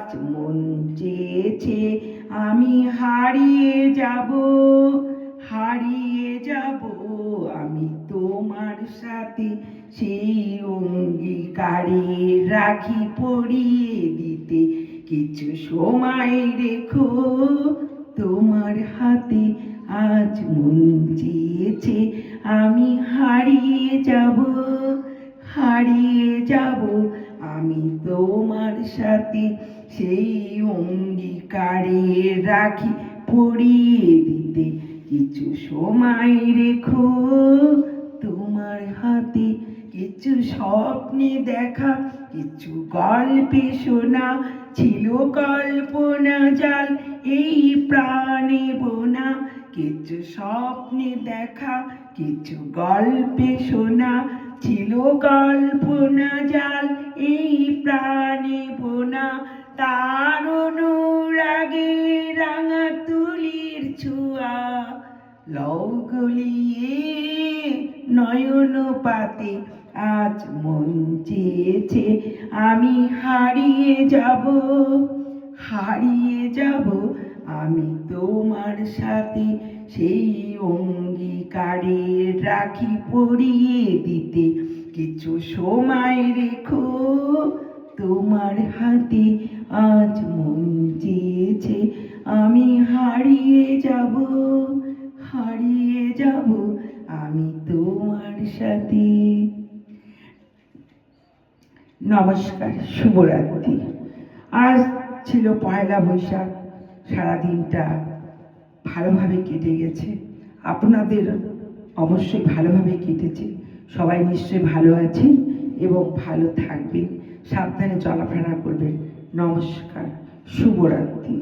আজ মন চেয়েছে আমি হারিয়ে যাব, হারিয়ে যাব আমি তোমার সাথে। সেই অঙ্গীকারে রাখি পরিয়ে দিতে, কিছু সময় রেখো তোমার হাতে। আজ মন চেয়েছে আমি হারিয়ে যাব, হারিয়ে যাব আমি তোমার সাথে। সেই অঙ্গীকারে রাখি পরিয়ে দিতে, কিছু সময় রেখো তোমার হাতে। কিছু স্বপ্নে দেখা, কিছু গল্পে শোনা, ছিল কল্পনা জাল এই প্রাণে বোনা। কিছু স্বপ্নে দেখা, কিছু গল্পে শোনা, ছিল কল্পনা জাল এই প্রাণে বোনা। তার অনুরাগে রাঙা তুলির ছোঁয়া, লও গলিয়ে নয়ন পাতে। আজ মন চেয়েছে আমি হারিয়ে যাব, হারিয়ে যাব আমি তোমার সাথে। সেই অঙ্গীকারে রাখি পরিয়ে দিতে, কিছু সময় রেখো তোমার হাতে। আজ মন চেয়েছে আমি হারিয়ে যাব, হারিয়ে যাব আমি তোমার সাথে। নমস্কার, শুভরাত্রি। আজ ছিল পয়লা বৈশাখ। সারাদিনটা ভালোভাবে কেটে গেছে, আপনাদের অবশ্যই ভালোভাবে কেটেছে। সবাই নিশ্চয়ই ভালো আছেন এবং ভালো থাকবেন, সাবধানে চলাফেরা করবেন। নমস্কার, শুভরাত্রি।